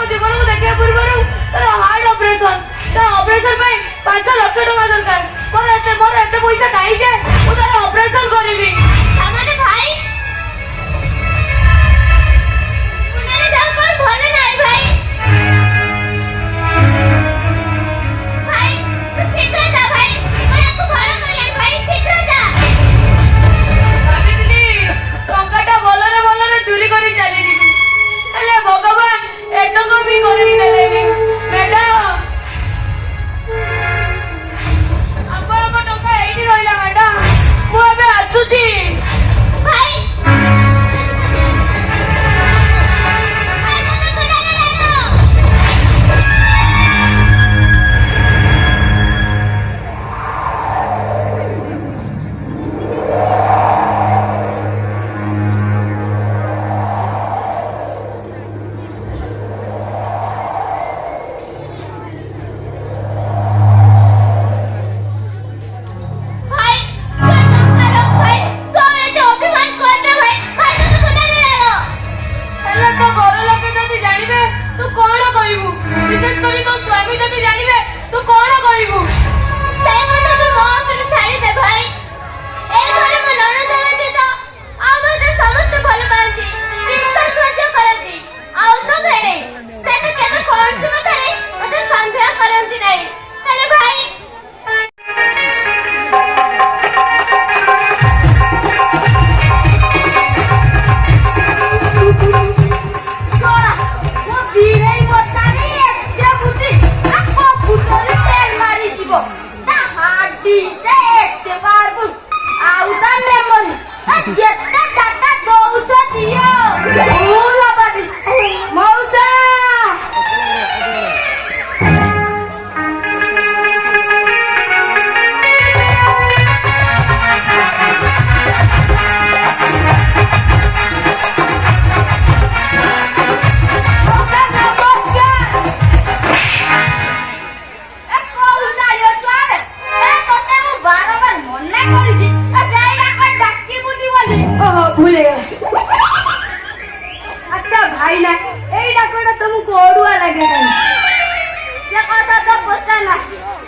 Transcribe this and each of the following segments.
ଜୀବନକୁ ଦେଖିବା ପୂର୍ବରୁ ତାର ହାର୍ଟ ଅପରେସନ, ତା ଅପରେସନ ପାଇଁ 5 ଲକ୍ଷ ଟଙ୍କା ଦରକାର। ମୋର ଏତେ ପଇସା ନାହିଁ ଯେ ମୁଁ ତାର ଅପରେସନ କରିବି। ତାମାନେ ଭାଇ ମୁଣ୍ଡରେ ଯାଉ କଣ ଭଲ ନାହିଁ ଭାଇ। ଭାଇ ତୁ ଶୀଘ୍ର ଯା ଭାଇ, ମୟାକୁ ଭଲ କରେ ଭାଇ, ଶୀଘ୍ର ଯା। ଭାବିଥିଲି ଟଙ୍କାଟା ଭଲରେ ଚୁରି କରି ଚାଲିଯିବି, ହେଲେ ଭଗବାନ ଏତକ ବି କରିକି ଦେଲେନି। ମ୍ୟାଡାମ ଆପଣଙ୍କ ଟଙ୍କା ଏଇଠି ରହିଲା ମ୍ୟାଡାମ, ମୁଁ ଏବେ ଆସୁଛି।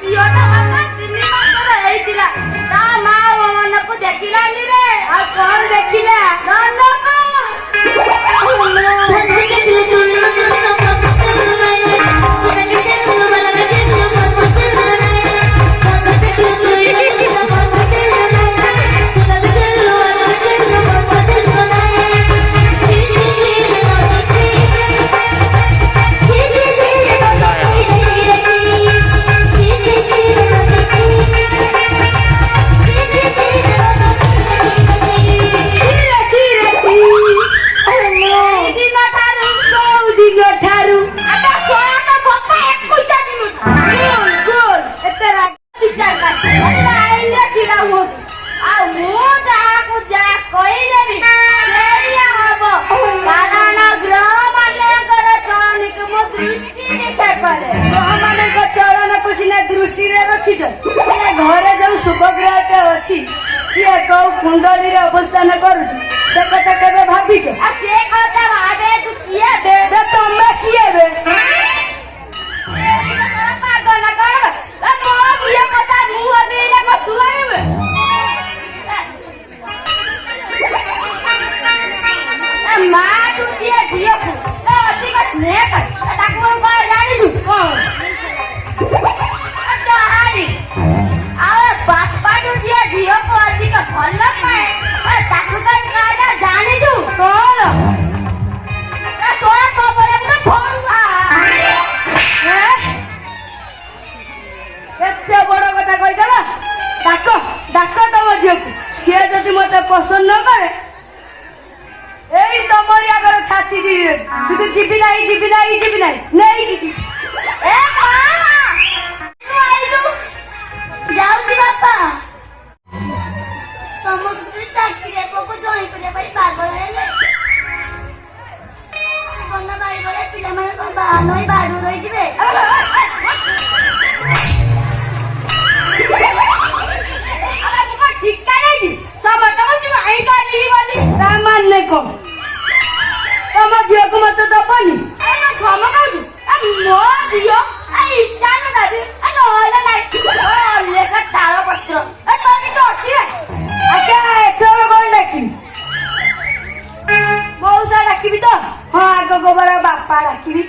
ଝିଅଟା ମାତ୍ର 3 ମାସର ହେଇଥିଲା ତା ମା ମନକୁ ଦେଖିଲାନି ରେ ଆଉ କଣ ଦେଖିଲା? ଘରେ ଯୋଉ ଶୁଭଗ୍ରହଟେ ଅଛି ସିଏ କୋଉ କୁଣ୍ଡଳୀରେ ଅବସ୍ଥାନ କରୁଛି ସେ କଥା କେବେ ଭାବିଛ? ସେ କଥା ଭାବେ ତୁ କିଏ ବେ ତମେ କିଏ ବେ? ପାଗଳ କଣ ମୋ ଝିଅ କଥା ମୁଁ ଭାବି ଏଇଟା କଣ ତୁ ଭାବିବୁ? ମା ତୁ ଯିଏ ଝିଅକୁ ଅଧିକ ସ୍ନେହ କରେ ତାକୁ କଣ ଜାଣିଛୁ କଣ? ଆଉ ବାପାଠୁ ଯିଏ ଝିଅକୁ ଅଧିକ ଭଲ ପାଏ ତାକୁ କଣ କାହା ଜାଣିଛୁ କଣ? ଶୁଣ ତୋ ପରେ ମୁଁ ଏତେ ବଡ କଥା କହିଦେଲ। ଡାକ ଡାକ ତମ ଝିଅକୁ। ସିଏ ଯଦି ମତେ ପସନ୍ଦ ନ କରେ ଏଇ ତମରି ଆଗରେ ଛାତି দিয়ে କିନ୍ତୁ ଯିବି ନାହିଁ ନେଇକି ଯିବି। ଯାଉଛି ବାପା ସମସ୍ତେ ଚାକିରି ପୁଅକୁ ଜଇଁ କରିବା ପାଇଁ ପାଗଳ ହେଲେ ଜୀବନ ବାଡ଼ି ବଳେ ପିଲାମାନେ କଣ ବାହା ନଇ ବାଡୁ ରହିଯିବେ। ଠିକା ନେଇକି ସମସ୍ତଙ୍କୁ ଏଇଟା ଯିବି ବୋଲି ତା ମାନେ କଣ? ତମ ଝିଅକୁ ମତେ ଦବନି? ଧମକାଉଛୁ ମୋ ଝିଅ ଇଚ୍ଛା ନହେଲେ ନାହିଁ ଲେଖା ତାଳ ପତ୍ର ତୋର କିଛି ଅଛି ଆଜ୍ଞା ଏଥର କଣ ଡାକିବି? ମଉସା ଡାକିବି ତ? ହଁ ଆଗ ଗୋବର ବାପା ଡାକିବି।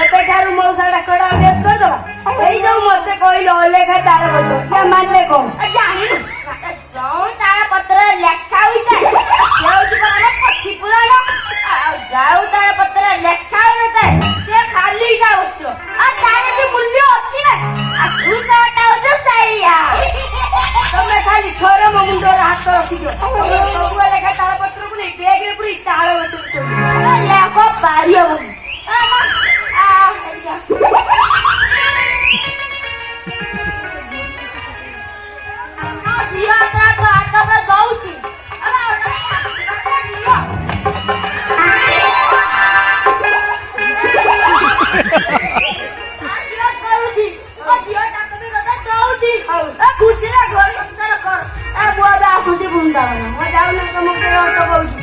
ଏବେଠାରୁ ମଉସା ଡାକଟା ଅଭ୍ୟାସ କରିଦବା। ଏଇ ଯୋଉ ମତେ କହିଲ ଅଲେଖା ତାଳ ପତ୍ର ୟା ମାନେ କଣ? ଜାଣିନୁ ଯୋଉ ତାଳ ପତ୍ରରେ ଲେଖା ହୋଇଥାଏ ସେ ହଉଛି କଣ ଆମ ପଥି ପୁରାଣ ଆଉ ଯୋଉ ତାଳ ପତ୍ରରେ ଲେଖା ହୋଇନଥାଏ ସେ ଖାଲି ତାଳ ପତ୍ର ଆଉ ତାର କିଛି ମୂଲ୍ୟ ଅଛି ନା ଆଉ ତୁ ସେଟା ହଉଛୁ ସେଇଆ। ତମେ ଖାଲି ଥର ମୋ ମୁଣ୍ଡରେ ହାତ ରଖିଛ। ସବୁ ଲେଖା ତାଳ ପତ୍ରକୁ ନେଇ ବ୍ୟାଗରେ ପୁରୀ ତାଳ ପତ୍ର ଲେଖ ପାରି ହବନି ଝିଅ ହାତ ପରେ ଦଉଛି ଖୁସିରେ ଘର ସଂସାର କର ମୁଁ ଏବେ ଆସୁଛି ବୃନ୍ଦାବନ। ମୁଁ ଯାଉନା ତମ ଅଟୋ କହୁଛି।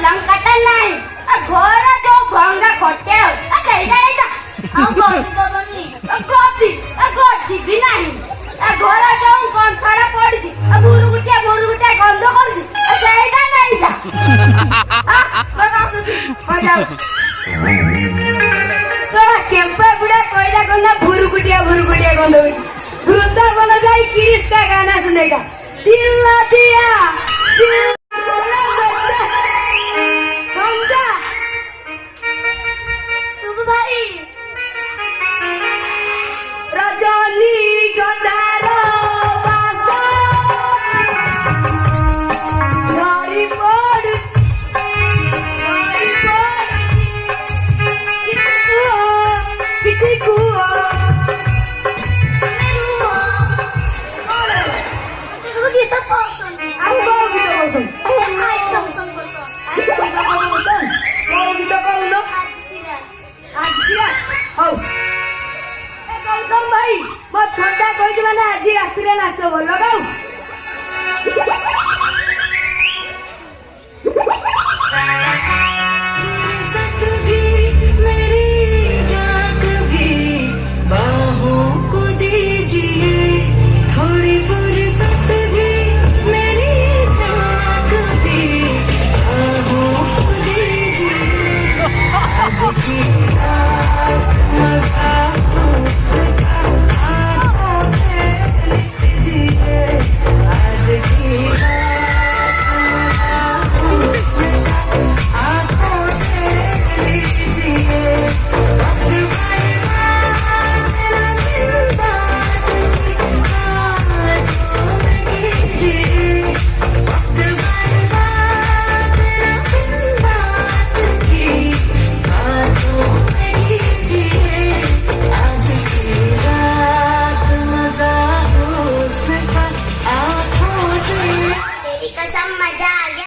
ଲଙ୍କାଟା ନାହିଁ ଘର ଯୋଉ ଭଙ୍ଗା ଖଟେ ଆଉ ଗଦି ଦବନି? ଗଦି ବି ନାହିଁ ଘର ଯୋଉ ଗନ୍ଥଟା ପଡିଛି ଭୁରୁ ଗୁଟିଆ ଗନ୍ଧ କରୁଛି ସେଇଟା ନାହିଁ ଯା କେମ୍ପା ଗୁଡା କହିଲା କନା ଭୁରୁକୁଟିଆ ଗନ୍ଧ ହଉଛି। ବୃନ୍ଦାବନ ଯାଇ କିରିସ୍କା ଗାନା ଶୁଣେଗା ଦିଲ ଦିଆ শুভ ভাই রজনী গন্ধার বাস ধরি পড় কিছু কুহ তুমি কি সব পছন্দ? আমি বড় গীত বলছি। ଔଷଧ ଲଗାଉ